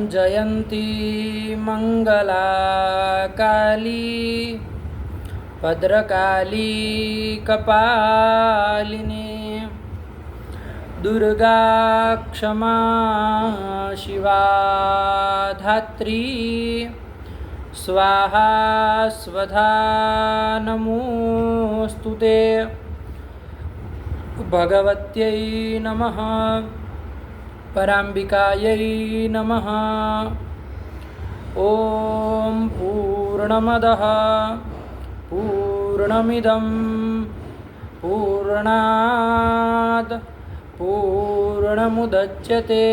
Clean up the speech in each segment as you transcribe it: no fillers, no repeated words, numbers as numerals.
जयंती मंगला काली भद्रकाली कपालिनी दुर्गा क्षमा शिवा धात्री स्वाहा स्वधा नमोस्तुते भगवत्यै नमः पराम्बिकायै नमः। ओम पूर्णमदः पूर्णमिदं पूर्णात् पूर्णमुदच्यते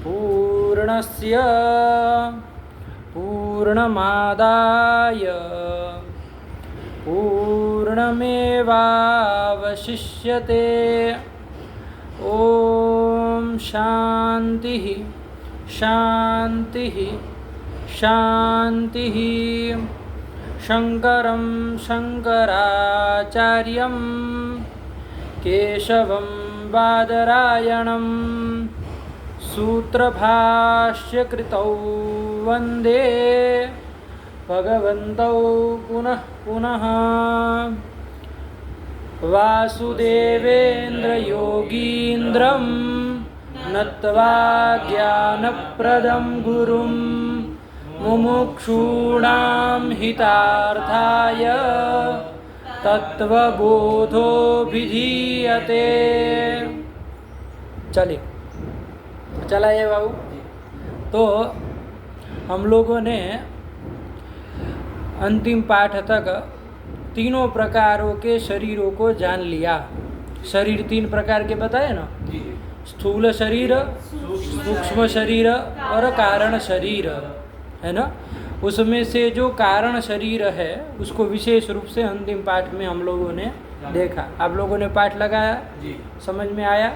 पूर्णस्य पूर्णमादाय पूर्णमेवावशिष्यते। ओम शांतिः शांतिः शांतिः। शंकरं शंकराचार्यं केशवं बादरायणं सूत्रभाष्यकृतौ वन्दे भगवन्तौ पुनः पुनः। वासुदेवेन्द्रयोगीन्द्रं नत्वा ज्ञानप्रदं गुरुं मुमुक्षूणां हितार्थाय तत्वबोधोऽभिधीयते। चलिए चलाइए बाबू। तो हम लोगों ने अंतिम पाठ तक तीनों प्रकारों के शरीरों को जान लिया। शरीर तीन प्रकार के बताए ना, स्थूल शरीर, सूक्ष्म शरीर और कारण शरीर, है ना। उसमें से जो कारण शरीर है उसको विशेष रूप से अंतिम पाठ में हम लोगों ने देखा। आप लोगों ने पाठ लगाया, समझ में आया,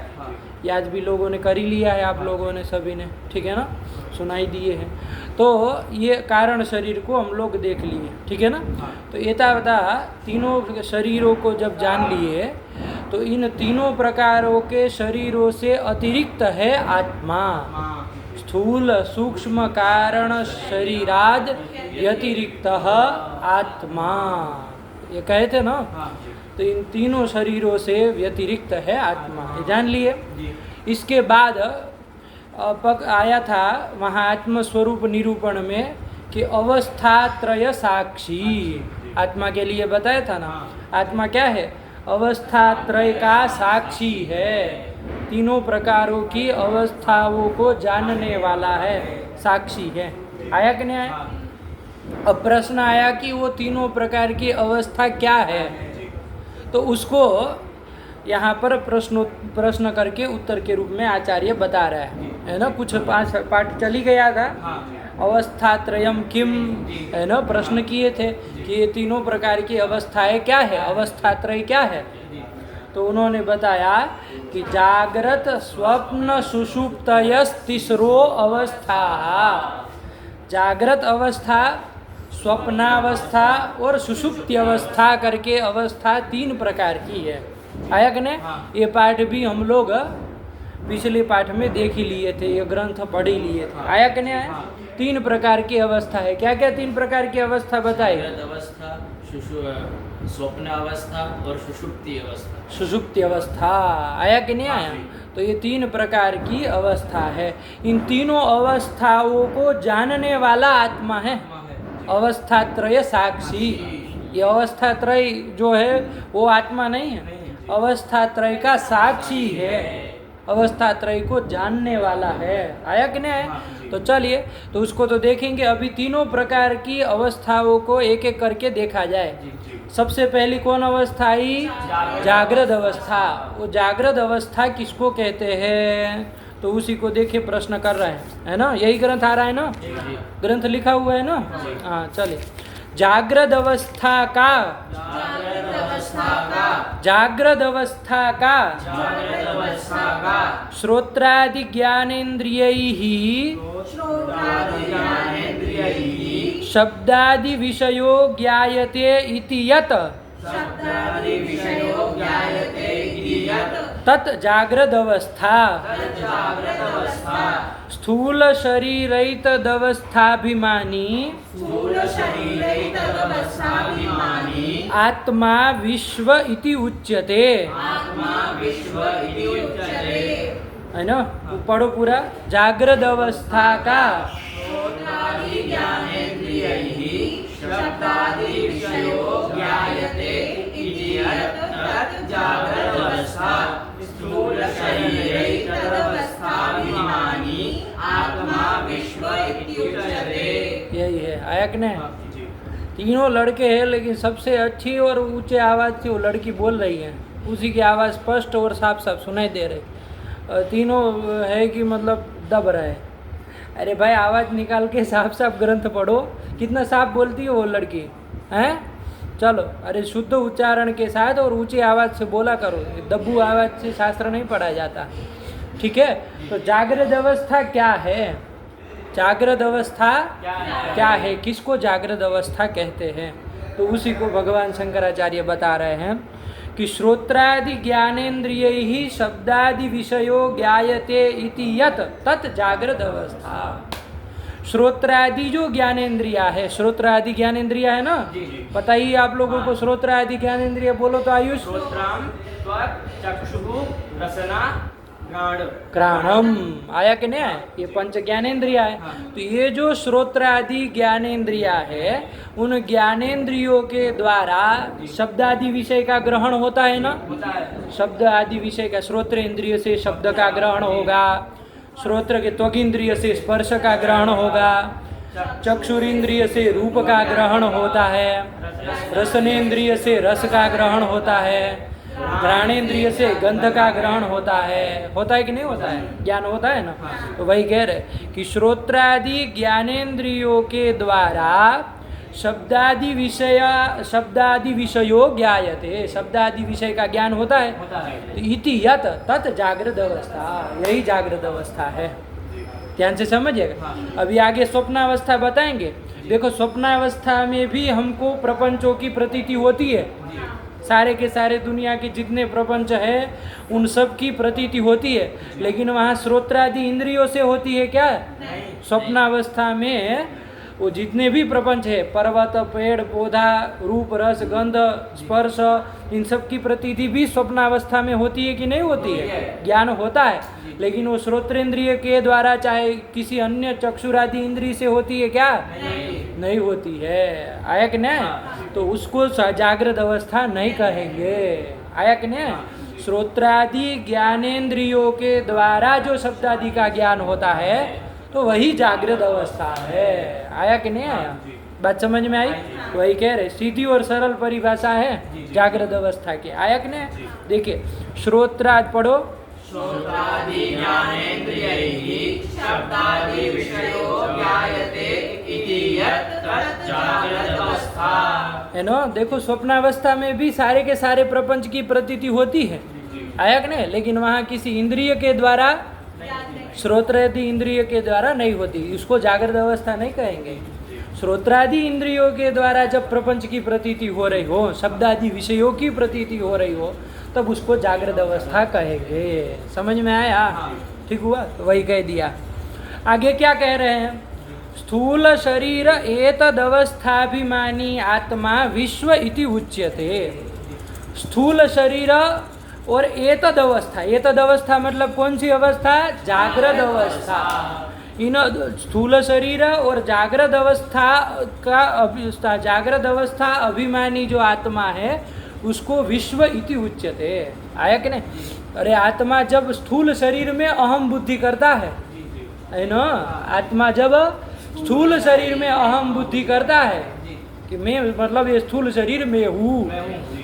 याद भी लोगों ने कर ही लिया है, आप लोगों ने सभी ने, ठीक है ना, सुनाई दिए हैं। तो ये कारण शरीर को हम लोग देख लिए, ठीक है ना। तो एतावता तीनों शरीरों को जब जान लिए तो इन तीनों प्रकारों के शरीरों से अतिरिक्त है आत्मा। स्थूल सूक्ष्म कारण शरीराद व्यतिरिक्त आत्मा, ये कहे थे ना। तो इन तीनों शरीरों से व्यतिरिक्त है आत्मा, ये जान लिए। इसके बाद आया था वहाँ आत्म स्वरूप निरूपण में कि अवस्थात्रय साक्षी आत्मा के लिए बताया था ना। आत्मा क्या है? अवस्थात्रय का साक्षी है, तीनों प्रकारों की अवस्थाओं को जानने वाला है, साक्षी है। आया कि नहीं आया? अब प्रश्न आया कि वो तीनों प्रकार की अवस्था क्या है, तो उसको यहाँ पर प्रश्न करके उत्तर के रूप में आचार्य बता रहा है ना। कुछ पाठ चली गया था, अवस्थात्रयम किम, है ना, प्रश्न किए थे कि ये तीनों प्रकार की अवस्थाएं क्या है, अवस्थात्रय क्या है। तो उन्होंने बताया कि जागृत स्वप्न सुषुप्तयस्तिस्रो अवस्था, जागृत अवस्था, स्वप्नावस्था और सुषुप्ति अवस्था करके अवस्था तीन प्रकार की है। आया कि नहीं? ये पाठ भी हम लोग पिछले पाठ में देख ही लिए थे, ये ग्रंथ पढ़ ही लिए थे। आया कि नहीं आया? तीन प्रकार की अवस्था है। क्या क्या तीन प्रकार की अवस्था बताई? अवस्था, स्वप्न अवस्था और सुषुप्ति अवस्था। सुषुप्ति अवस्था आया कि नहीं आया? तो ये तीन प्रकार की अवस्था है। इन तीनों अवस्थाओं को जानने वाला आत्मा है, अवस्थात्रय साक्षी। ये अवस्थात्रय जो है वो आत्मा नहीं है, अवस्थात्रय का साक्षी है, अवस्थात्रय को जानने वाला है। आया कि नहीं आया? तो चलिए, तो उसको तो देखेंगे। अभी तीनों प्रकार की अवस्थाओं को एक एक करके देखा जाए। सबसे पहली कौन अवस्था आई? जागृत अवस्था। वो जागृत अवस्था किसको कहते हैं, तो उसी को देखिए प्रश्न कर रहे हैं, है ना। यही ग्रंथ आ रहा है ना, ग्रंथ लिखा हुआ है ना। हाँ चलिए। जागृत अवस्था का, जागृत अवस्था का श्रोत्रादि ज्ञानेन्द्रियैः शब्दादि विषयो ज्ञायते इति यत् तत् जाग्रद अवस्था जागृत अवस्था स्थूल शरीरैतदवस्थाभिमानी स्थूल शरीरैतदवस्थाभिमानी आत्मा विश्व इति उच्यते। आत्मा विश्व इति उच्यते। है ना, पढ़ो पूरा। जागृत अवस्था का श्रोत्रादि ज्ञानेन्द्रियैः शब्दादि विषयो ज्ञायते इति तत् जागृत अवस्था स्थूल शरीरैतदवस्थाभिमानी आत्मा विश्व इति उच्यते। यही है। आया कि नहीं? तीनों लड़के हैं, लेकिन सबसे अच्छी और ऊंचे आवाज़ से वो लड़की बोल रही है। उसी की आवाज़ स्पष्ट और साफ साफ सुनाई दे रही। तीनों है कि मतलब दब रहे। अरे भाई, आवाज़ निकाल के साफ साफ ग्रंथ पढ़ो। कितना साफ बोलती है वो लड़की, हैं? चलो, अरे शुद्ध उच्चारण के साथ और ऊंची आवाज़ से बोला करो। दब्बू आवाज़ से शास्त्र नहीं पढ़ा जाता, ठीक है? तो जागृत अवस्था क्या है? जागृत अवस्था क्या है? किसको जागृत अवस्था कहते हैं? तो उसी को भगवान शंकराचार्य बता रहे हैं कि श्रोत्रादि ज्ञानेन्द्रियैः शब्दादि विषयो ज्ञायते इति यत् तत् जागृत अवस्था। श्रोत्रादि जो ज्ञानेन्द्रिया है, श्रोत्रादि ज्ञानेन्द्रिया है ना? पता ही आप लोगों को श्रोत्रादि ज्ञानेन्द्रिय बोलो तो आयुष श्रोत्रम त्वक् चक्षुः रसना घ्राणम। आया कि नहीं? ये पंच ज्ञानेन्द्रिया है। तो ये जो श्रोत्र आदि ज्ञानेन्द्रिया है, उन ज्ञानेन्द्रियों के द्वारा शब्द आदि विषय का ग्रहण होता है ना? शब्द आदि विषय का श्रोत्र इंद्रिय से शब्द का ग्रहण होगा, श्रोत्र के त्वक इंद्रिय से स्पर्श का ग्रहण होगा, चक्षुरेंद्रिय से रूप का ग्रहण होता है, रसनेन्द्रिय से रस का ग्रहण होता है, घ्राणेन्द्रिय से गंध का ग्रहण होता है कि नहीं होता है? ज्ञान होता है ना? तो वही कह रहे कि श्रोत्रादि ज्ञानेन्द्रियों के द्वारा शब्दादि विषयो ज्ञायते, शब्दादि विषय का ज्ञान होता है। तो इति यत् तत् जागृत अवस्था, यही जागृत अवस्था है। ध्यान से समझिएगा। अभी आगे स्वप्नावस्था बताएंगे। देखो, स्वप्नावस्था में भी हमको प्रपंचों की प्रतीति होती है। सारे के सारे दुनिया के जितने प्रपंच है उन सब की प्रतीति होती है, लेकिन वहाँ श्रोत्रादि इंद्रियों से होती है क्या? स्वप्नावस्था में वो जितने भी प्रपंच है, पर्वत, पेड़, पौधा, रूप, रस, गंध, स्पर्श, इन सब की प्रतीति भी स्वप्नावस्था में होती है कि नहीं होती है? ज्ञान होता है, लेकिन वो श्रोत्रेंद्रिय के द्वारा चाहे किसी अन्य चक्षुरादि इंद्रिय से होती है क्या? नहीं होती है। आया कि नहीं? तो उसको जागृत अवस्था नहीं कहेंगे। आया कि नहीं? श्रोत्रादि ज्ञानेन्द्रियों के द्वारा जो शब्दादि का ज्ञान होता है तो वही जागृत अवस्था है। आया कि नहीं आया? बात समझ में आई? वही कह रहे, सीधी और सरल परिभाषा है जागृत अवस्था की। आया कि नहीं? देखिए, श्रोत्रादि पढ़ो। श्रोत्रादि ज्ञानेन्द्रियैः शब्दादि विषयो ज्ञायते इति यत् तत् जागृत अवस्था। है ना? देखो, स्वप्नावस्था में भी सारे के सारे प्रपंच की प्रतीति होती है। आया कि नहीं? लेकिन वहाँ किसी इंद्रिय के द्वारा, श्रोत्रादि इंद्रिय के द्वारा नहीं होती। इसको जागृत अवस्था नहीं कहेंगे। श्रोत्रादि इंद्रियों के द्वारा जब प्रपंच की प्रतीति हो रही हो, शब्दादि विषयों की प्रतीति हो रही हो, तब उसको जागृत अवस्था कहेंगे। समझ में आया? ठीक हुआ? तो वही कह दिया। आगे क्या कह रहे हैं? स्थूल शरीर एतदवस्थाभिमानी आत्मा विश्व इति उच्यते। स्थूल शरीर और एतद अवस्था मतलब कौन सी अवस्था? जागृत अवस्था। इन स्थूल शरीर और जागृत अवस्था अभिमानी जो आत्मा है उसको विश्व इति उच्यते। आया कि नहीं? अरे, आत्मा जब स्थूल शरीर में अहम बुद्धि करता है ना? आत्मा जब स्थूल शरीर में अहम बुद्धि करता है कि मैं मतलब ये स्थूल शरीर में हूँ,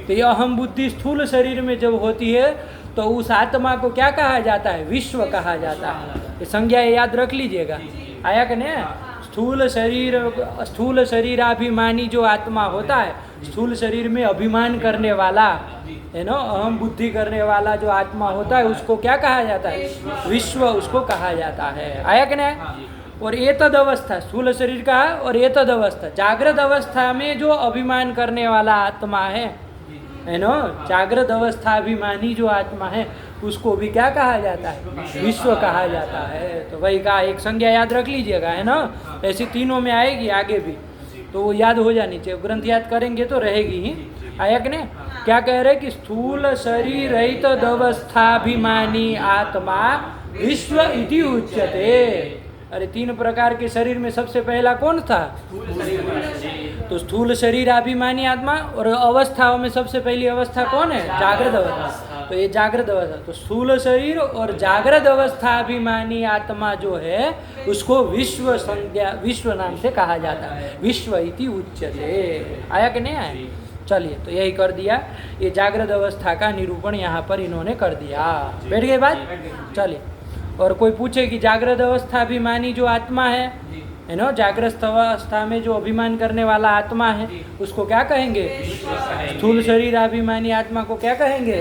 तो ये अहम बुद्धि स्थूल शरीर में जब होती है तो उस आत्मा को क्या कहा जाता है? विश्व कहा जाता है। ये संज्ञा याद रख लीजिएगा। आया कि नहीं? स्थूल शरीराभिमानी जो आत्मा होता है, स्थूल शरीर में अभिमान करने वाला है ना, अहम बुद्धि करने वाला जो आत्मा होता है उसको क्या कहा जाता है? विश्व उसको कहा जाता है। आया कि नहीं? और एतद अवस्था स्थूल शरीर का, और एतद अवस्था जागृत अवस्था में जो अभिमान करने वाला आत्मा है ना, जागृत अवस्था अभिमानी जो आत्मा है उसको भी क्या कहा जाता है? विश्व कहा जाता है। तो वही कहा, एक संज्ञा याद रख लीजिएगा, है ना? ऐसी तीनों में आएगी आगे भी, तो वो याद हो जानी चाहिए। ग्रंथ याद करेंगे तो रहेगी ही। आया कि नहीं? क्या कह रहे कि स्थूल शरीर रहित अवस्थाभिमानी आत्मा विश्व इति उच्यते। अरे 3 प्रकार के शरीर में सबसे पहला कौन था? तो स्थूल शरीर अभिमानी आत्मा, और अवस्थाओं में सबसे पहली अवस्था कौन है? जागृत अवस्था। तो ये जागृत अवस्था, तो स्थूल शरीर और जागृत अवस्था अभिमानी आत्मा जो है उसको विश्व संज्ञा, विश्व नाम से कहा जाता है। विश्व इति उच्यते। आया कि नहीं आया? चलिए, तो यही कर दिया। ये जागृत अवस्था का निरूपण यहाँ पर इन्होंने कर दिया। बैठ गई बात? चलिए, और कोई पूछे कि जागृत अवस्था अभिमानी जो आत्मा है ना, जागृत अवस्था में जो अभिमान करने वाला आत्मा है उसको क्या कहेंगे? स्थूल शरीर अभिमानी आत्मा को क्या कहेंगे?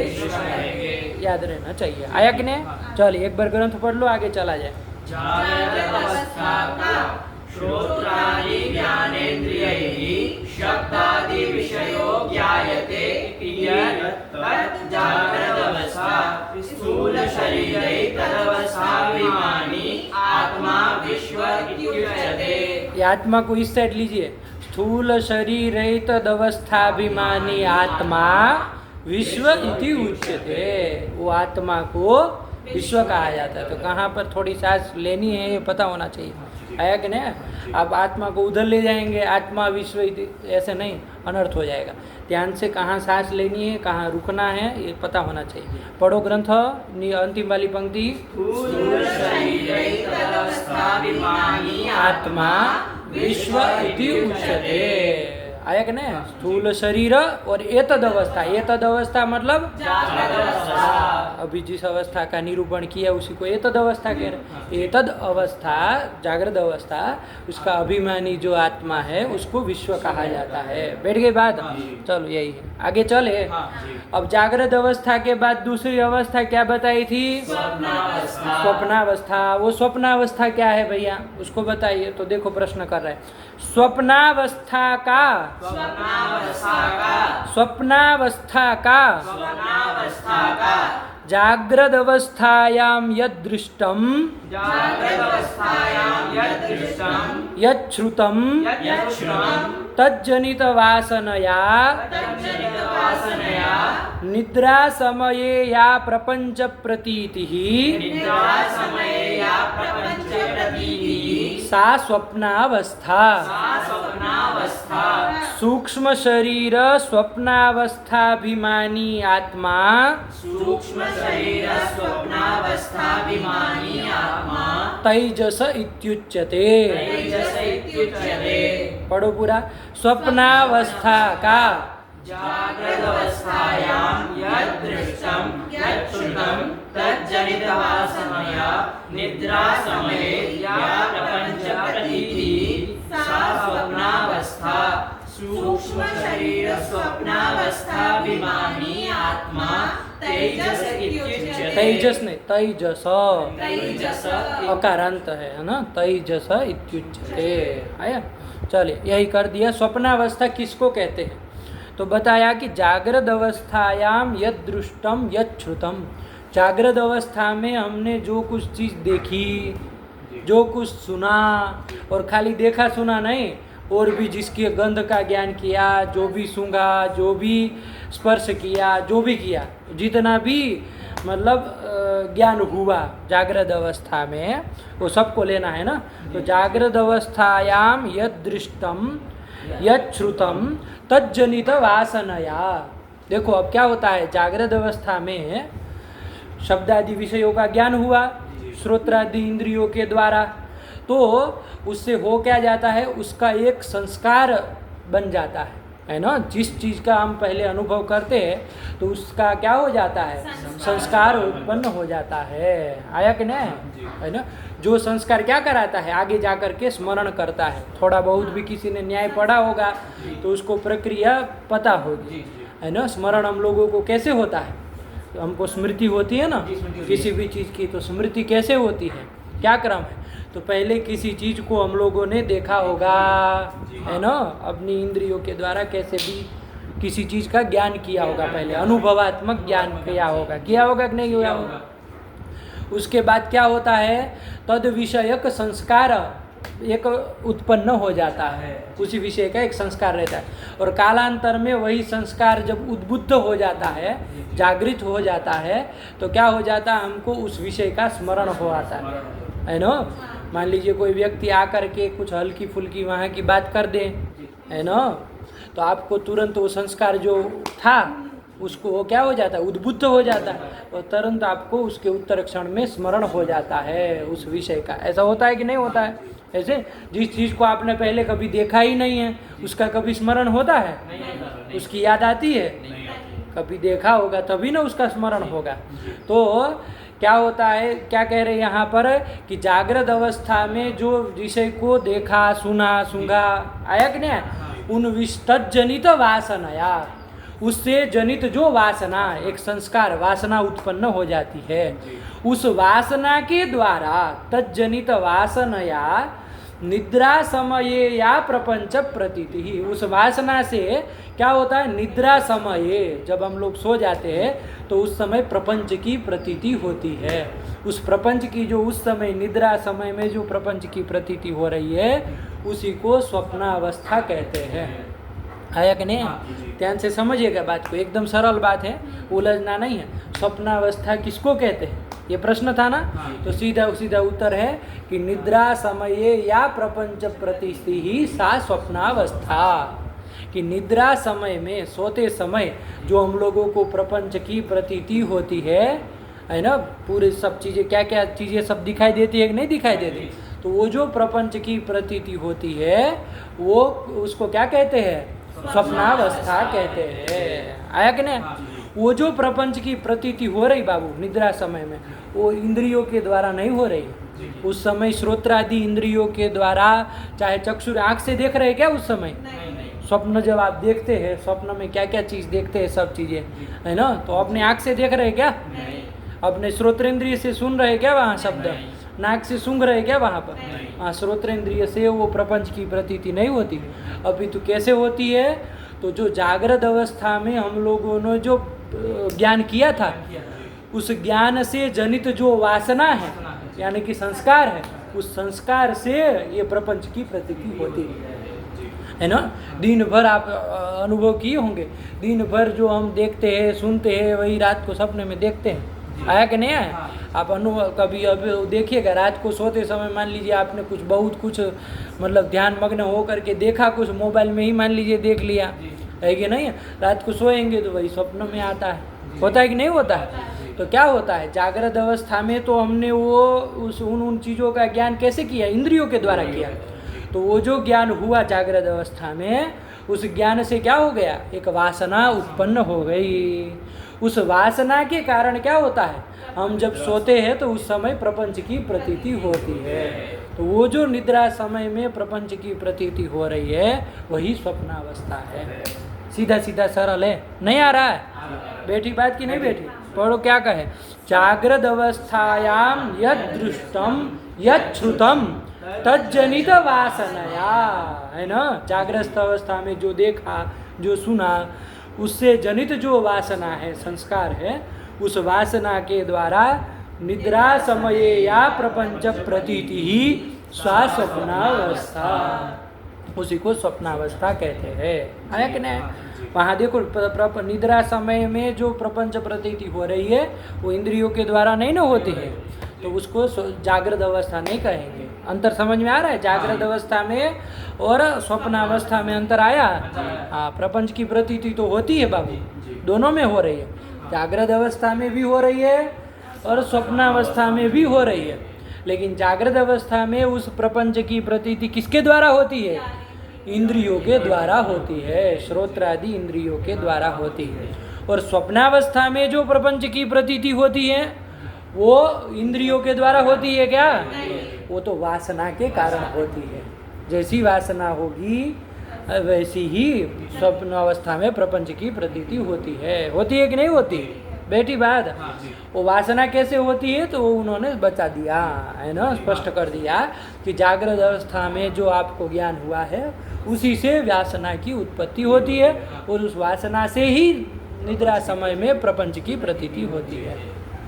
याद रहना चाहिए। आया कि नहीं? चलिए, एक बार ग्रंथ पढ़ लो, आगे चला जाए। जागृत अवस्था का श्रोत्रादि ज्ञानेन्द्रियैः शब्दादि विषयो ज्ञायते यत् तत् जागृत अवस्था स्थूल शरीरै तदवस्थाभिमानी आत्मा विश्व इत्युच्यते। ये आत्मा को इस साइड लीजिए। स्थूल शरीर तद अवस्थाभिमानी आत्मा विश्व इति उच्यते। वो आत्मा को विश्व कहा जाता है। तो कहाँ पर थोड़ी सांस लेनी है ये पता होना चाहिए। आया कि नहीं? आप आत्मा को उधर ले जाएंगे, आत्मा विश्व इति, ऐसे नहीं, अनर्थ हो जाएगा। ध्यान से कहाँ सांस लेनी है, कहाँ रुकना है, ये पता होना चाहिए। पढ़ो ग्रंथ, अंतिम वाली पंक्ति। आत्मा विश्व इति उच्यते। आया कि नहीं? स्थूल शरीर और एतद अवस्था, एतद अवस्था मतलब अभी जिस अवस्था का निरूपण किया उसी को एतद अवस्था कह रहे। एतद अवस्था, जागृत अवस्था, उसका अभिमानी जो आत्मा है उसको विश्व कहा जाता है। बैठ गई बात? चलो, यही है। आगे चले। अब जागृत अवस्था के बाद दूसरी अवस्था क्या बताई थी? स्वप्नावस्था। वो स्वप्नावस्था क्या है भैया, उसको बताइए। तो देखो प्रश्न कर रहे हैं। स्वप्नावस्था का जागृत अवस्थायाम यदृष्टम यच्छ्रुतम तज्जनित वासनया निद्रा समये या प्रपंच प्रतीतिः सा स्वप्नावस्था। सूक्ष्म शरीर स्वप्नावस्थाभिमानी आत्मा तैजस इत्युच्यते। पढ़ो पूरा। स्वप्नावस्था का जागृत अवस्थायां यदृष्टं यच्छ्रुतं तज्जनित वासनया निद्रा समये या प्रपंच प्रतीतिः सा स्वप्नावस्था। सूक्ष्म शरीर स्वप्नावस्थाभिमानी आत्मा तेजस इत्युच्यते। तेजस नहीं, तैजस। तेजस अकारांत है ना? तैजस इत्युच्यते। आया? चलिए, यही कर दिया। स्वप्नावस्था किसको कहते हैं? तो बताया कि जागृत अवस्थायाम यद दृष्टम यद श्रुतम। जागृत अवस्था में हमने जो कुछ चीज़ देखी, जो कुछ सुना, और खाली देखा सुना नहीं, और भी जिसके गंध का ज्ञान किया, जो भी सूंघा, जो भी स्पर्श किया, जो भी किया, जितना भी मतलब ज्ञान हुआ जागृत अवस्था में, वो सबको लेना है ना। तो जागृत अवस्थायाम यद दृष्टम यद श्रुतम तज्जनित वासनया। देखो अब क्या होता है, जागृत अवस्था में शब्दादि विषयों का ज्ञान हुआ श्रोत्रादि इंद्रियों के द्वारा, तो उससे हो क्या जाता है, उसका एक संस्कार बन जाता है ना। जिस चीज़ का हम पहले अनुभव करते हैं तो उसका क्या हो जाता है, संस्कार उत्पन्न हो जाता है। आया कि नहीं? है ना। जो संस्कार क्या कराता है, आगे जाकर के स्मरण करता है। थोड़ा बहुत भी किसी ने न्याय पढ़ा होगा तो उसको प्रक्रिया पता होगी, है ना। स्मरण हम लोगों को कैसे होता है, तो हमको स्मृति होती है ना किसी भी चीज़ की। तो स्मृति कैसे होती है, क्या क्रम है? तो पहले किसी चीज़ को हम लोगों ने देखा होगा, है ना, अपनी इंद्रियों के द्वारा कैसे भी किसी चीज़ का ज्ञान किया होगा, पहले अनुभवात्मक ज्ञान किया होगा कि नहीं हुआ होगा। उसके बाद क्या होता है, तद विषयक संस्कार एक उत्पन्न हो जाता है, उसी विषय का एक संस्कार रहता है। और कालांतर में वही संस्कार जब उद्बुद्ध हो जाता है, जागृत हो जाता है, तो क्या हो जाता है, हमको उस विषय का स्मरण हो आता है ना। मान लीजिए कोई व्यक्ति आकर के कुछ हल्की फुल्की वहाँ की बात कर दे, है ना, तो आपको तुरंत वो संस्कार जो था उसको वो क्या हो जाता है, उद्बुद्ध हो जाता है, और तुरंत आपको उसके उत्तर क्षण में स्मरण हो जाता है उस विषय का। ऐसा होता है कि नहीं होता है? ऐसे जिस चीज़ को आपने पहले कभी देखा ही नहीं है उसका कभी स्मरण होता है? उसकी याद आती है? कभी देखा होगा तभी ना उसका स्मरण होगा। तो क्या होता है, क्या कह रहे हैं यहाँ पर कि जागृत अवस्था में जो विषय को देखा, सुना, सूंघा, आया कि नहीं, उन विस्तजनित वासनाया, उससे जनित जो वासना, एक संस्कार वासना उत्पन्न हो जाती है, उस वासना के द्वारा तज्जनित वासनया निद्रा समये या प्रपंच प्रतीति ही, उस वासना से क्या होता है, निद्रा समये जब हम लोग सो जाते हैं तो उस समय प्रपंच की प्रतीति होती है। उस प्रपंच की जो उस समय निद्रा समय में जो प्रपंच की प्रतीति हो रही है उसी को स्वप्नावस्था कहते हैं। आया कि नहीं? ध्यान से समझिएगा बात को, एकदम सरल बात है, उलझना नहीं है। स्वप्नावस्था किसको कहते हैं, ये प्रश्न था ना, तो सीधा सीधा उत्तर है कि निद्रा समये या प्रपंच प्रतिष्ठि ही सा स्वप्नावस्था, कि निद्रा समय में, सोते समय जो हम लोगों को प्रपंच की प्रतीति होती है ना, पूरे सब चीज़ें, क्या क्या चीज़ें सब दिखाई देती है कि नहीं दिखाई देती, तो वो जो प्रपंच की प्रतीति होती है वो उसको क्या कहते हैं, स्वप्नावस्था कहते हैं। आया कि नहीं? वो जो प्रपंच की प्रतीति हो रही बाबू निद्रा समय में, वो इंद्रियों के द्वारा नहीं हो रही। उस समय श्रोत्रादि इंद्रियों के द्वारा, चाहे चक्षुर आँख से देख रहे क्या उस समय, स्वप्न जब आप देखते हैं, स्वप्न में क्या क्या चीज़ देखते हैं, सब चीज़ें, है ना, तो अपने आँख से देख रहे क्या, अपने श्रोत्रेंद्रिय से सुन रहे क्या वहाँ शब्द, नाक से सूंघ रहे क्या वहाँ पर, हाँ, श्रोत्रेंद्रिय से वो प्रपंच की प्रतीति नहीं होती। अभी तो कैसे होती है, तो जो जागृत अवस्था में हम लोगों ने जो ज्ञान किया था, उस ज्ञान से जनित जो वासना है यानी कि संस्कार है, उस संस्कार से ये प्रपंच की प्रतीति होती है ना। दिन भर आप अनुभव किए होंगे, दिन भर जो हम देखते हैं, सुनते हैं, वही रात को सपने में देखते हैं। आया कि नहीं आया? आप अनुभव कभी अभी देखिएगा, रात को सोते समय मान लीजिए आपने कुछ बहुत कुछ मतलब ध्यान मग्न हो करके देखा, कुछ मोबाइल में ही मान लीजिए देख लिया, है कि नहीं? रात को सोएंगे तो वही स्वप्न में आता है, होता है कि नहीं होता है? तो क्या होता है, जागृत अवस्था में तो हमने वो उन चीज़ों का ज्ञान कैसे किया, इंद्रियों के द्वारा किया। तो वो जो ज्ञान हुआ जागृत अवस्था में, उस ज्ञान से क्या हो गया, एक वासना उत्पन्न हो गई। उस वासना के कारण क्या होता है, हम जब सोते हैं तो उस समय प्रपंच की प्रतीति होती है। तो वो जो निद्रा समय में प्रपंच की प्रतीति हो रही है वही स्वप्नावस्था है। सीधा सीधा सरल है, नहीं आ रहा है? बैठी बात की नहीं बैठी? पढ़ो क्या कहे, जागृत अवस्थायाम यद दृष्टम यद श्रुतम तज्जनित वासनया, है ना, जागृत अवस्था में जो देखा, जो सुना, उससे जनित जो वासना है, संस्कार है, उस वासना के द्वारा निद्रा समये या प्रपंच प्रतीति ही स्वप्नावस्था, उसी को स्वप्नावस्था कहते हैं। आया कि नहीं? वहाँ देखो, निद्रा समय में जो प्रपंच प्रतीति हो रही है वो इंद्रियों के द्वारा नहीं ना होती है, तो उसको जागृत अवस्था नहीं कहेंगे। अंतर समझ में आ रहा है? जागृत अवस्था में और स्वप्नावस्था में अंतर आया? हाँ, प्रपंच की प्रतीति तो होती है बाबू, दोनों में हो रही है, जागृत अवस्था में भी हो रही है और स्वप्नावस्था में भी हो रही है। लेकिन जागृत अवस्था में उस प्रपंच की प्रतीति किसके द्वारा होती है? इंद्रियों के द्वारा होती है, श्रोत्रादि इंद्रियों के द्वारा होती है। और स्वप्नावस्था में जो प्रपंच की प्रतीति होती है वो इंद्रियों के द्वारा होती है क्या? वो तो वासना के कारण होती है। जैसी वासना होगी वैसी ही स्वप्न अवस्था में प्रपंच की प्रतीति होती है। होती है कि नहीं होती? बैठी बात। हाँ जी। वो वासना कैसे होती है तो वो उन्होंने बता दिया है ना, स्पष्ट कर दिया कि जागृत अवस्था में जो आपको ज्ञान हुआ है उसी से वासना की उत्पत्ति होती है और उस वासना से ही निद्रा समय में प्रपंच की प्रतीति होती है।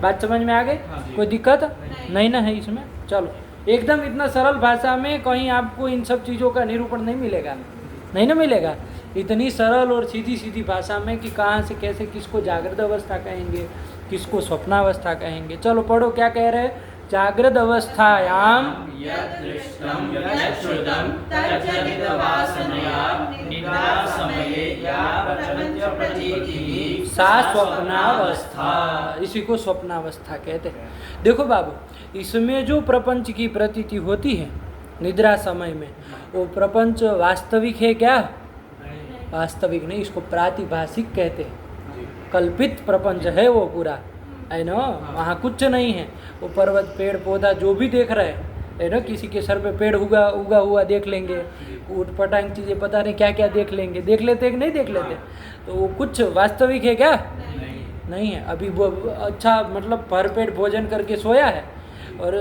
बात समझ में आ गई? हाँ जी। कोई दिक्कत नहीं ना है इसमें? चलो, एकदम इतना सरल भाषा में कहीं आपको इन सब चीज़ों का निरूपण नहीं मिलेगा, नहीं ना मिलेगा। इतनी सरल और सीधी सीधी भाषा में कि कहाँ से कैसे किसको जागृत अवस्था कहेंगे, किसको स्वप्नावस्था कहेंगे। चलो पढ़ो, क्या कह रहे हैं? जागृत अवस्थायाम यदृष्टं यच्छ्रुतं तज्जनितवासनया निद्रासमये या प्रपञ्चप्रतीतिः सा स्वप्नावस्था, इसी को स्वप्नावस्था कहते हैं। देखो बाबू, इसमें जो प्रपंच की प्रतीति होती है निद्रा समय में, वो प्रपंच वास्तविक है क्या? वास्तविक नहीं, इसको प्रातिभाषिक कहते हैं। कल्पित प्रपंच है वो पूरा, है ना। वहाँ कुछ नहीं है। वो पर्वत पेड़ पौधा जो भी देख रहे हैं, है ना, किसी के सर पे पेड़ उगा हुआ देख लेंगे, ऊट पटांग चीज़ें पता नहीं क्या क्या देख लेंगे, देख लेते कि नहीं देख लेते? तो वो कुछ वास्तविक है क्या? नहीं है। अभी वो अच्छा मतलब भरपेट भोजन करके सोया है और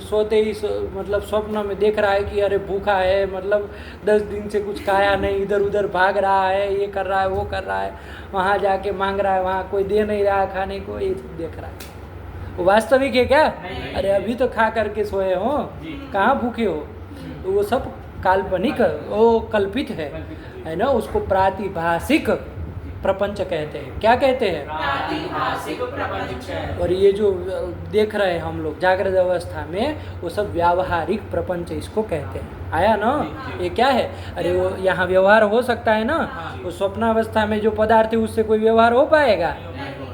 सोते ही मतलब स्वप्न में देख रहा है कि अरे भूखा है, मतलब 10 दिन से कुछ खाया नहीं, इधर उधर भाग रहा है, ये कर रहा है वो कर रहा है, वहाँ जाके मांग रहा है, वहाँ कोई दे नहीं रहा खाने को, ये देख रहा है। वो वास्तविक है क्या? अरे अभी तो खा करके सोए हो, कहाँ भूखे हो? तो वो सब काल्पनिक, वो कल्पित है ना। उसको प्रातिभाषिक प्रपंच कहते हैं। क्या कहते हैं? प्रातिभाषिक प्रपंच। और ये जो देख रहे हैं हम लोग जागृत अवस्था में, वो सब व्यावहारिक प्रपंच इसको कहते हैं। आया ना? ये क्या है? अरे वो यहाँ व्यवहार हो सकता है ना, वो स्वप्नावस्था में जो पदार्थ है उससे कोई व्यवहार हो पाएगा?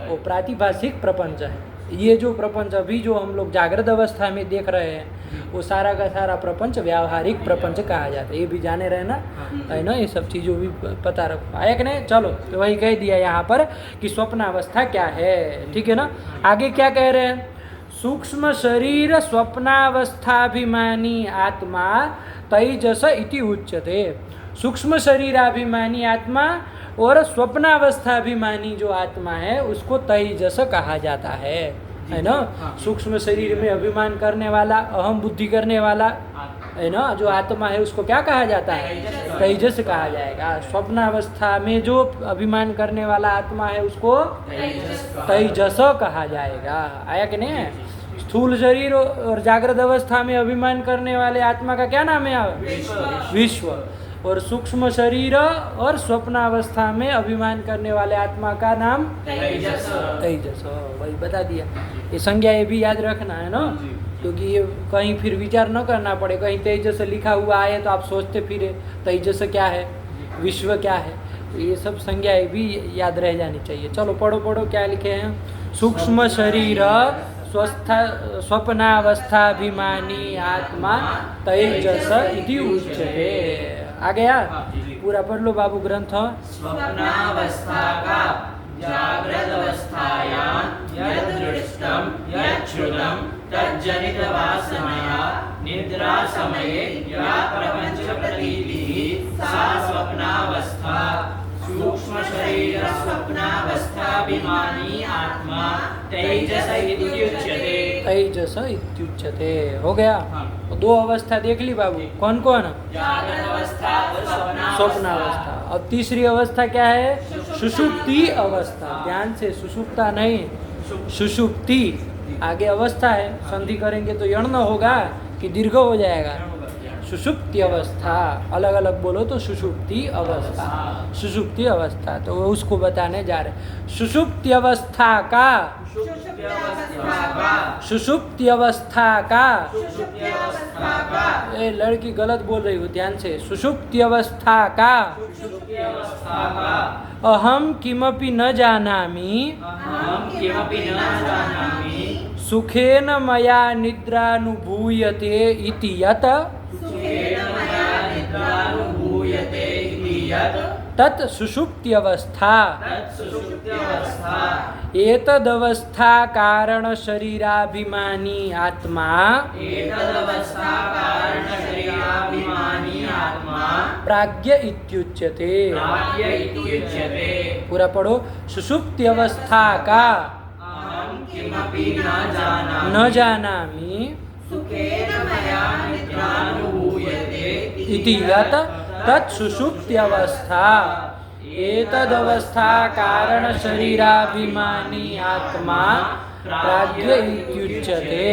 वो प्रातिभाषिक प्रपंच है। ये जो प्रपंच अभी जो हम लोग जागृत अवस्था में देख रहे हैं, वो सारा का सारा प्रपंच व्यावहारिक प्रपंच कहा जाता है। ये भी जाने रहे ना, है ना, ये सब चीज़ों भी पता रखो। आया कि नहीं? चलो, तो वही कह दिया यहाँ पर कि स्वप्नावस्था क्या है, ठीक है ना। आगे क्या कह रहे हैं? सूक्ष्म शरीर स्वप्नावस्थाभिमानी आत्मा तैजस इति उच्यते। सूक्ष्म शरीराभिमानी आत्मा और स्वप्नावस्थाभिमानी जो आत्मा है उसको तैजस कहा जाता है ना। सूक्ष्म शरीर में अभिमान करने वाला, अहम बुद्धि करने वाला, है ना, जो आत्मा है उसको क्या कहा जाता है? तैजस कहा जाएगा। स्वप्नावस्था में जो अभिमान करने वाला आत्मा है उसको तैजस कहा जाएगा। आया कि नहीं? स्थूल शरीर और जागृत अवस्था में अभिमान करने वाले आत्मा का क्या नाम है? विश्व। और सूक्ष्म शरीर और स्वप्नावस्था में अभिमान करने वाले आत्मा का नाम तेजस। तेजस, वही बता दिया। ये संज्ञा ये भी याद रखना है ना, क्योंकि ये कहीं फिर विचार न करना पड़े। कहीं तेजस लिखा हुआ आए तो आप सोचते फिरे तेजस क्या है, विश्व क्या है। तो ये सब संज्ञाएं भी याद रह जानी चाहिए। चलो पढ़ो पढ़ो, क्या लिखे हैं? सूक्ष्म शरीर स्वप्नावस्थाभिमानी आत्मा तेजस इति उच्यते। आ गया? पूरा पढ़ लो बाबू ग्रंथ। स्वप्नावस्था का जागृत अवस्थायां यदृष्टं यच्छ्रुतं तज्जनितवासनया निद्रा समये या प्रपंच प्रतीतिः सा स्वप्नावस्था। सूक्ष्म शरीर स्वप्नावस्थाभिमानी आत्मा तेजस इत्युच्यते। तेजस इत्युच्यते। हो गया? दो अवस्था देख ली बाबू, कौन कौन? जागृत अवस्था और स्वप्नावस्था। अब तीसरी अवस्था क्या है? सुषुप्ति अवस्था। ध्यान से, सुषुप्ता नहीं, सुषुप्ति। आगे अवस्था है, संधि करेंगे तो यण होगा कि दीर्घ हो जाएगा? सुषुप्ति अवस्था। अलग अलग बोलो तो सुषुप्ति अवस्था, सुषुप्ति अवस्था। तो उसको बताने जा रहे। सुषुप्ति अवस्था का, सुषुप्ति अवस्था का, ये लड़की गलत बोल रही हो, ध्यान से। सुषुप्ति अवस्था का अहम किमपि न जानामि सुखेन मया निद्रानुभूयते इति यत् तत् सुषुप्त्यवस्था तत्सुषुप्त्यवस्था एतदवस्था कारण शरीराभिमानी आत्मा एतदवस्था कारण शरीराभिमानी आत्मा प्राज्ञ इत्युच्यते। प्राज्ञ इत्युच्यते। पूरा पढ़ो। सुषुप्त्यवस्था का अहं किमपि न न जानामि सुखेन मया निद्रानुभूयते इति यत् तत् सुषुप्त्यवस्था एतदवस्था कारण शरीराभिमानी आत्मा प्राज्ञ इत्युच्यते।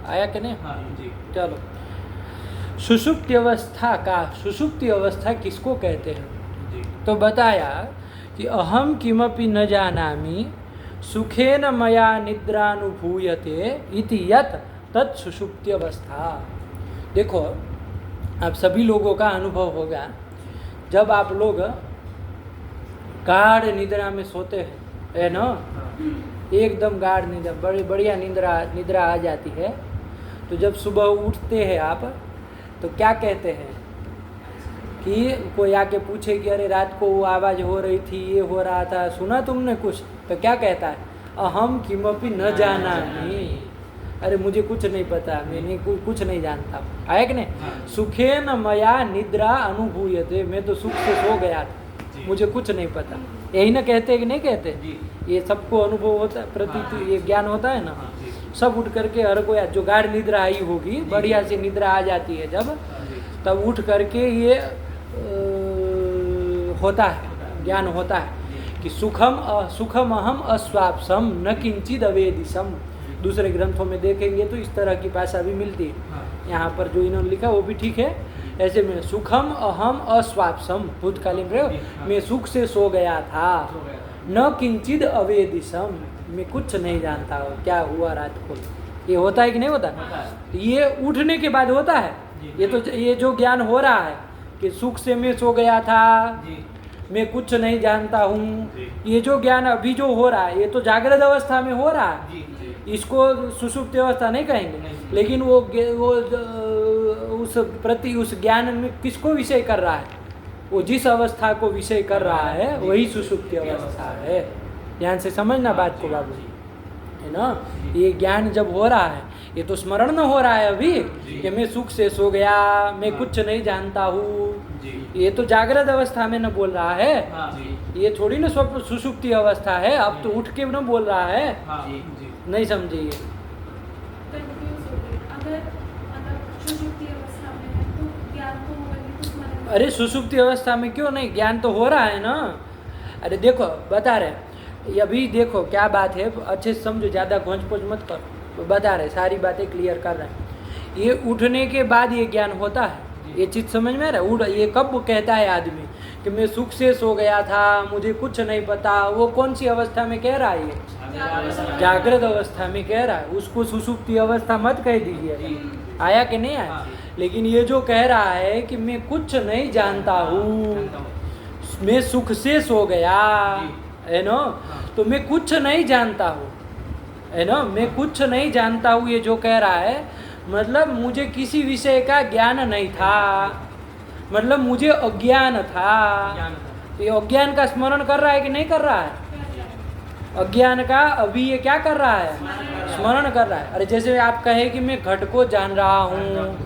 आया कि नहीं? चलो। सुषुप्ति अवस्था का, सुषुप्ति अवस्था किसको कहते हैं? तो बताया कि अहम किमपि न जानामि सुखेन मया निद्रानुभूयते इति यत् तत् सुषुप्ति अवस्था। देखो, आप सभी लोगों का अनुभव होगा, जब आप लोग गाढ़ निद्रा में सोते हैं, है ना, एकदम गाढ़ निद्रा, बड़ी बढ़िया निद्रा आ जाती है, तो जब सुबह उठते हैं आप, तो क्या कहते हैं कि कोई आके पूछे कि अरे रात को वो आवाज़ हो रही थी, ये हो रहा था, सुना तुमने कुछ? तो क्या कहता है? अहम किमपि न जानामि, अरे मुझे कुछ नहीं पता, मैं कुछ नहीं जानता। आया कि नहीं? सुखेन मया निद्रा अनुभूयते, मैं तो सुख से सो गया था, मुझे कुछ नहीं पता। यही ना कहते कि नहीं कहते? ये सबको अनुभव होता है, प्रतीति, ये ज्ञान होता है ना। सब उठ करके, हर कोई जो गाढ़ निद्रा आई होगी, बढ़िया सी निद्रा आ जाती है जब, तब उठ करके ये होता है, ज्ञान होता है कि सुखम अहम अस्वाप्सम न किंचिद अवेदिशम। दूसरे ग्रंथों में देखेंगे तो इस तरह की भाषा भी मिलती है। यहाँ पर जो इन्होंने लिखा वो भी ठीक है। ऐसे में सुखम अहम अस्वाप्सम, भूतकालीन प्रयोग, मैं सुख से सो गया था, न किंचिद अवेदिशम, मैं कुछ नहीं जानता हूँ क्या हुआ रात को। ये होता है कि नहीं होता? ये उठने के बाद होता है। ये जो ज्ञान हो रहा है कि सुख से मैं सो गया था, मैं कुछ नहीं जानता हूँ, ये जो ज्ञान अभी जो हो रहा है, ये तो जागृत अवस्था में हो रहा है, इसको सुषुप्ति अवस्था नहीं कहेंगे। लेकिन वो उस ज्ञान में किसको विषय कर रहा है? वो जिस अवस्था को विषय कर रहा है वही सुषुप्ति अवस्था है। ध्यान से समझना बात को बाबू, है ना। ये ज्ञान जब हो रहा है, ये तो स्मरण में हो रहा है अभी कि मैं सुख से सो गया, मैं कुछ नहीं जानता हूँ, ये तो जागृत अवस्था में न बोल रहा है। ये थोड़ी ना स्वप्न सुषुप्ति अवस्था है, अब तो उठ के न बोल रहा है। नहीं समझिए। अरे सुषुप्ति अवस्था में क्यों नहीं, ज्ञान तो हो रहा है ना। अरे देखो बता रहे, अभी देखो क्या बात है, अच्छे से समझो, ज़्यादा घोंच पोच मत कर, बता रहे, सारी बातें क्लियर कर रहे हैं। ये उठने के बाद ये ज्ञान होता है, ये चीज़ समझ में आ रहा है। उठ, ये कब कहता है आदमी कि मैं सुख से सो गया था, मुझे कुछ नहीं पता, वो कौन सी अवस्था में कह रहा है? ये जागृत अवस्था में कह रहा है। उसको सुषुप्ति अवस्था मत कह दीजिए। आया कि नहीं आया? लेकिन ये जो कह रहा है कि मैं कुछ नहीं जानता हूँ, मैं सुख से सो गया, है ना, तो मैं कुछ नहीं जानता हूँ, है ना, मैं कुछ नहीं जानता हूँ, ये जो कह रहा है, मतलब मुझे किसी विषय का ज्ञान नहीं था, मतलब मुझे अज्ञान था। ये अज्ञान का स्मरण कर रहा है कि नहीं कर रहा है? अज्ञान का अभी ये क्या कर रहा है? स्मरण कर रहा है। अरे जैसे आप कहे कि मैं घट को जान रहा हूँ,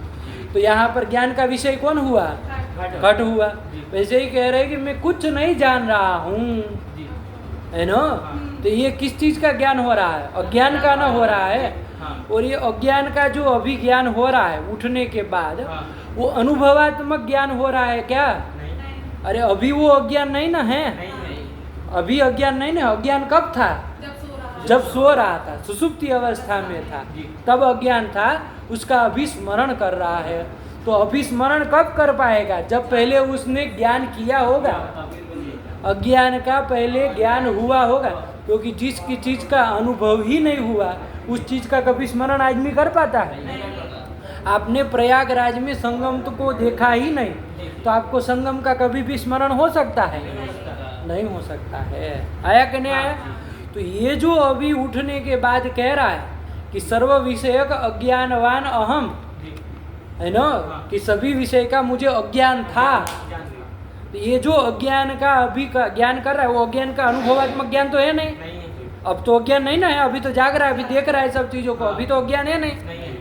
तो यहाँ पर ज्ञान का विषय कौन हुआ? घट हुआ। वैसे ही कह रहे कि मैं कुछ नहीं जान रहा हूँ, है ना, तो ये किस चीज़ का ज्ञान हो रहा है? अज्ञान का ना हो रहा है। और ये अज्ञान का जो अभी ज्ञान हो रहा है उठने के बाद, वो अनुभवात्मक ज्ञान हो रहा है क्या? अरे अभी वो अज्ञान नहीं ना है, अभी अज्ञान नहीं ना। अज्ञान कब था? जब सो रहा था, सुषुप्ति अवस्था में था, तब अज्ञान था, उसका अभिस्मरण कर रहा है। तो अभिस्मरण कब कर पाएगा? जब पहले उसने ज्ञान किया होगा। अज्ञान का पहले ज्ञान हुआ होगा, क्योंकि जिसकी चीज़ का अनुभव ही नहीं हुआ, उस चीज़ का कभी स्मरण आदमी कर पाता है? आपने प्रयागराज में संगम को देखा ही नहीं, तो आपको संगम का कभी भी स्मरण हो सकता है? नहीं हो सकता है। आया कि नहीं आया? तो ये जो अभी उठने के बाद कह रहा है कि सर्व विषयक अज्ञानवान अहम, है ना, कि सभी विषय का मुझे अज्ञान था, तो ये जो अज्ञान का अभी का ज्ञान कर रहा है वो अज्ञान का अनुभवात्मक ज्ञान तो है नहीं। नहीं है जी। अब तो अज्ञान नहीं ना है, अभी तो जाग रहा है, अभी देख रहा है सब चीजों को, अभी तो अज्ञान है नहीं। नहीं है।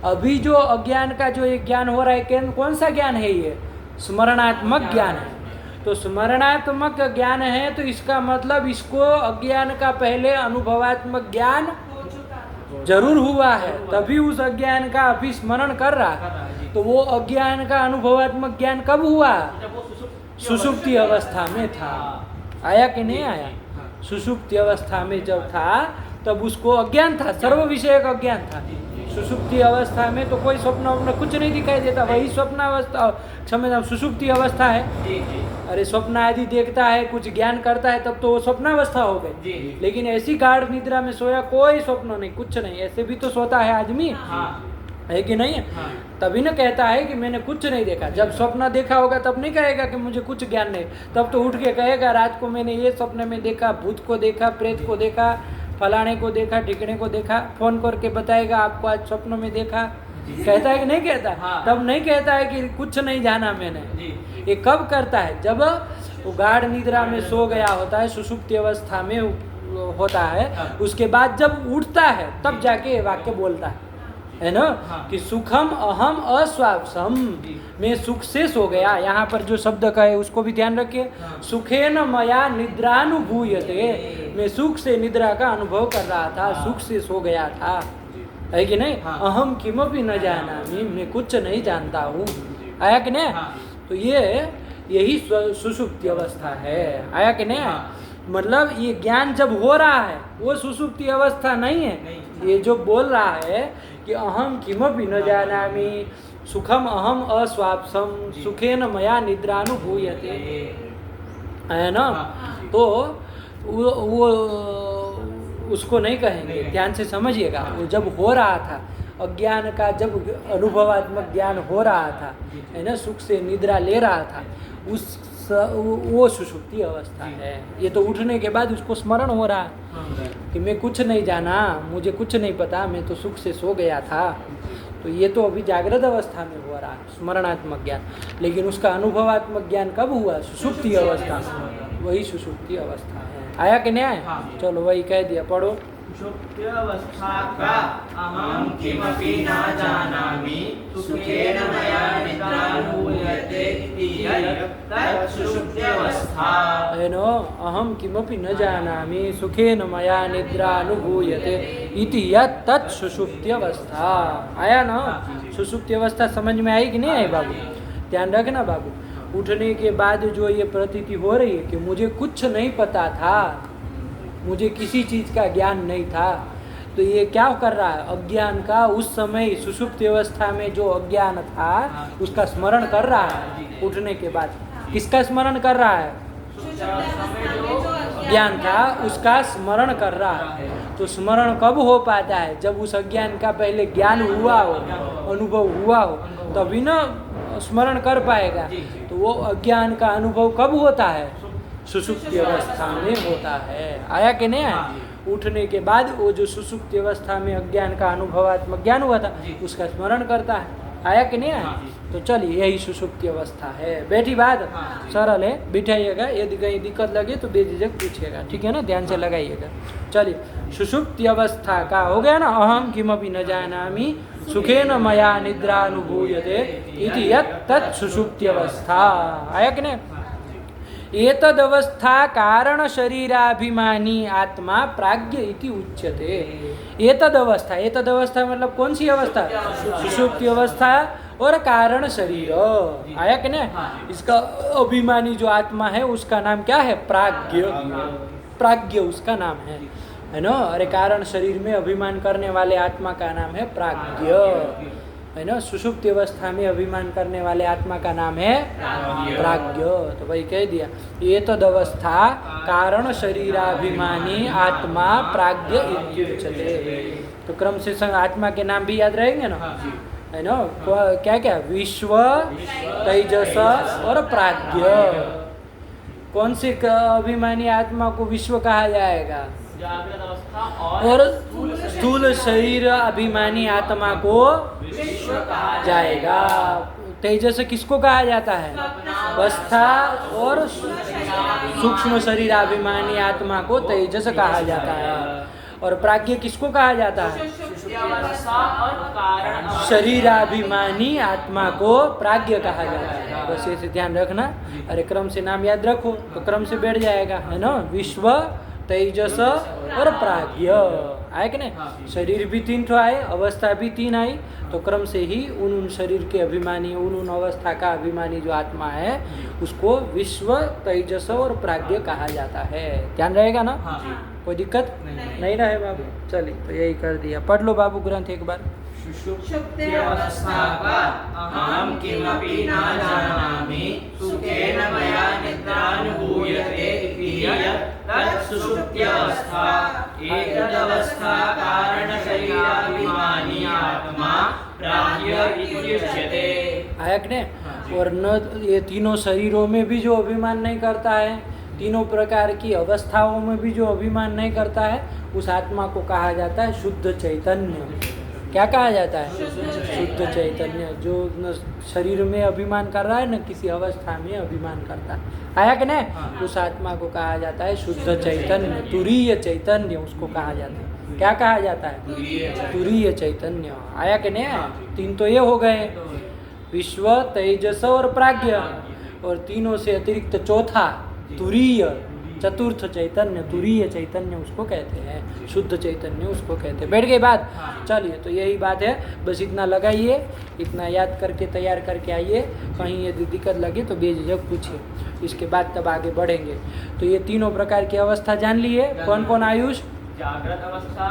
अभी जो अज्ञान का जो एक ज्ञान हो रहा है, कौन सा ज्ञान है ये? स्मरणात्मक ज्ञान है। तो स्मरणात्मक ज्ञान है तो इसका मतलब इसको अज्ञान का पहले अनुभवात्मक ज्ञान जरूर हुआ है, तभी उस अज्ञान का अभी स्मरण कर रहा है। तो वो अज्ञान का अनुभवात्मक ज्ञान कब हुआ? जब वो सुषुप्ति अवस्था में था। आया कि नहीं आया? सुषुप्ति अवस्था में जब था तब उसको अज्ञान था, सर्व विषयक अज्ञान था। सुषुप्ति अवस्था में तो कोई स्वप्न वप्न कुछ नहीं दिखाई देता, वही स्वप्न अवस्था, क्षम्यता, सुषुप्ति अवस्था है। जी जी अरे स्वप्न आदि देखता है, कुछ ज्ञान करता है, तब तो वो स्वप्नावस्था हो गई। जी। लेकिन ऐसी गाढ़ निद्रा में सोया, कोई स्वप्न नहीं, कुछ नहीं, ऐसे भी तो सोता है आदमी, हाँ है कि नहीं? हाँ तभी ना कहता है कि मैंने कुछ नहीं देखा। जब स्वप्न देखा होगा तब नहीं कहेगा कि मुझे कुछ ज्ञान नहीं, तब तो उठ के कहेगा रात को मैंने ये स्वप्न में देखा, भूत को देखा, प्रेत को देखा, फलाने को देखा, ठिकने को देखा, फोन करके बताएगा आपको आज स्वप्न में देखा। कहता है कि नहीं कहता? हाँ। तब नहीं कहता है कि कुछ नहीं जाना मैंने। जी ये कब करता है? जब वो गाढ़ निद्रा में सो गया होता है, सुषुप्ति अवस्था में होता है, उसके बाद जब उठता है तब जाके ये वाक्य बोलता है ना? हाँ। कि सुखम अहम अस्वाप्सम, मैं सुख से सो गया। यहाँ पर जो शब्द का है उसको भी ध्यान रखिए। हाँ। सुखेन मया निद्रानुभूयते, मैं सुख से निद्रा का अनुभव कर रहा था, सुख से सो गया था, है कि नहीं? हाँ। अहम किमपि न जानामि, मैं कुछ नहीं जानता हूँ। आया कि नहीं? हाँ। तो ये यही सुषुप्ति अवस्था है। आया कि नहीं? हाँ। मतलब ये ज्ञान जब हो रहा है वो सुषुप्ति अवस्था नहीं है। नहीं। ये जो बोल रहा है कि अहम किमपि न जानामि, सुखम अहम अस्वाप्सम, सुखेन मया निद्रानुभूयते, है ना? हाँ। तो वो उसको नहीं कहेंगे, ध्यान से समझिएगा। वो जब हो रहा था अज्ञान का, जब अनुभवात्मक ज्ञान हो रहा था, है ना, सुख से निद्रा ले रहा था, वो सुषुप्ति अवस्था है। ये तो उठने के बाद उसको स्मरण हो रहा है कि मैं कुछ नहीं जाना, मुझे कुछ नहीं पता, मैं तो सुख से सो गया था। तो ये तो अभी जागृत अवस्था में हो रहा है स्मरणात्मक ज्ञान। लेकिन उसका अनुभवात्मक ज्ञान कब हुआ? सुषुप्ति अवस्था में। वही सुषुप्ति अवस्था है। आया कि नहीं आया? हाँ। चलो वही कह दिया, पढ़ो। सुषुप्त्यवस्था का अहं किमपि न जानामि, सुखेन मया निद्रानुभूयते इति यत् सुषुप्त्यवस्था। है नो, अहम किमपि न जानामि, सुखेन मया निद्रानुभूयते इति यत् तत् सुषुप्ति अवस्था। आया ना? सुषुप्ति अवस्था समझ में आई कि नहीं आई बाबू? ध्यान रखना बाबू। उठने के बाद जो ये प्रतीति हो रही है कि मुझे कुछ नहीं पता था, मुझे किसी चीज़ का ज्ञान नहीं था, तो ये क्या कर रहा है? अज्ञान का उस समय सुषुप्ति अवस्था में जो अज्ञान था उसका स्मरण कर रहा है। उठने के बाद किसका स्मरण कर रहा है? ज्ञान था उसका स्मरण कर रहा है। तो स्मरण कब हो पाता है? जब उस अज्ञान का पहले ज्ञान हुआ हो, अनुभव हुआ हो, तभी ना स्मरण कर पाएगा। तो वो अज्ञान का अनुभव कब होता है? सुषुप्ति अवस्था में होता है। आया कि नहीं आया? उठने के बाद वो जो सुषुप्ति अवस्था में अज्ञान का अनुभवात्मक ज्ञान हुआ था उसका स्मरण करता है। आया कि नहीं आया? तो चलिए यही सुषुप्ति अवस्था है। बैठी बात सरल है, बिठाइएगा। यदि कहीं दिक्कत लगे तो बेझिझक पूछिएगा, ठीक है ना? ध्यान से लगाइएगा। चलिए, सुषुप्ति अवस्था का हो गया ना? अहम किमपि न जानामि, सुखेन मया निद्रानुभूयते इति यत् तत् सुषुप्ति अवस्था। आया कि नहीं? एतद अवस्था कारण शरीराभिमानी आत्मा प्राज्ञ इति उच्यते। एतद अवस्था मतलब कौन सी अवस्था? सुषुप्ति अवस्था और कारण शरीर। आया कि नहीं? इसका अभिमानी जो आत्मा है उसका नाम क्या है? प्राज्ञ। प्राज्ञ उसका नाम है ना? अरे कारण शरीर में अभिमान करने वाले आत्मा का नाम है प्राज्ञ, है ना? सुषुप्ति अवस्था में अभिमान करने वाले आत्मा का नाम है प्राज्ञ। तो वही कह दिया, ये तद अवस्था कारण शरीराभिमानी आत्मा प्राज्ञ इत्युच्यते। तो क्रम से संग आत्मा के नाम भी याद रहेंगे ना, है ना? क्या क्या? विश्व, तेजस और प्राज्ञ। कौन से अभिमानी आत्मा को विश्व कहा जाएगा? जागृत अवस्था और स्थूल शरीर अभिमानी आत्मा को विश्व कहा जाएगा। तेजस किसको कहा जाता है? अवस्था और सूक्ष्म शरीराभिमानी आत्मा को तेजस कहा जाता है। और प्राज्ञ किसको कहा जाता है? सुषुप्त्यावस्था और कारण शरीराभिमानी आत्मा को प्राज्ञ कहा जाता है। बस इसे ध्यान रखना। अरे क्रम से नाम याद रखो तो क्रम से बैठ जाएगा, है ना। विश्व, तेजस और प्राज्ञ आए कि नहीं? शरीर भी 3 ठो आए, अवस्था भी 3 आई, तो क्रम से ही उन शरीर के अभिमानी, उन अवस्था का अभिमानी जो आत्मा है उसको विश्व, तेजस और प्राज्ञ कहा जाता है। ध्यान रहेगा ना? कोई दिक्कत नहीं रहे बाबू। चलिए तो यही कर दिया। पढ़ लो बाबू ग्रंथ एक बार। सुषुप्त्यावस्था का अहम किमपि न जानामि सुखेन मया निद्रानुभूयते इति तत् सुषुप्त्यावस्था एतदवस्था कारण शरीराभिमानी आत्मा प्राज्ञ इत्युच्यते। आया कि नहीं? और न ये तीनों शरीरों में भी जो अभिमान नहीं करता है, तीनों प्रकार की अवस्थाओं में भी जो अभिमान नहीं करता है, उस आत्मा को कहा जाता है शुद्ध चैतन्य। क्या कहा जाता है? शुद्ध चैतन्य। जो न शरीर में अभिमान कर रहा है न किसी अवस्था में अभिमान करता है। आया कि नहीं? उस आत्मा को कहा जाता है शुद्ध चैतन्य, तुरीय चैतन्य उसको कहा जाता है। क्या कहा जाता है? तुरीय चैतन्य। आया कि नहीं? 3 तो ये हो गए, विश्व, तेजस और प्राज्ञ। और तीनों से अतिरिक्त चौथा तुरीय, चतुर्थ चैतन्य, तुरीय चैतन्य उसको कहते हैं, शुद्ध चैतन्य उसको कहते हैं। बैठ गई बात? चलिए तो यही बात है, बस इतना लगाइए, इतना याद करके तैयार करके आइए। कहीं यदि दिक्कत लगे तो बेझिझक पूछिए, इसके बाद तब आगे बढ़ेंगे। तो ये तीनों प्रकार की अवस्था जान लिए। कौन कौन आयुष? जागृत अवस्था,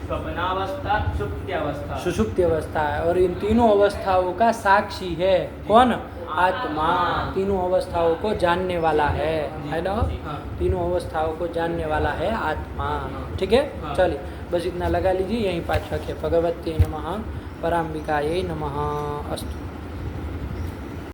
स्वप्नावस्था, सुप्त्यावस्था। सुषुप्ति अवस्था है। और इन तीनों अवस्थाओं का साक्षी है कौन? आत्मा। तीनों अवस्थाओं को जानने वाला है ना? तीनों अवस्थाओं को जानने वाला है आत्मा। ठीक है, चलिए बस इतना लगा लीजिए। यहीं पाठ रखे। भगवते नमः, पराम्बिकायै नमः। अस्तु।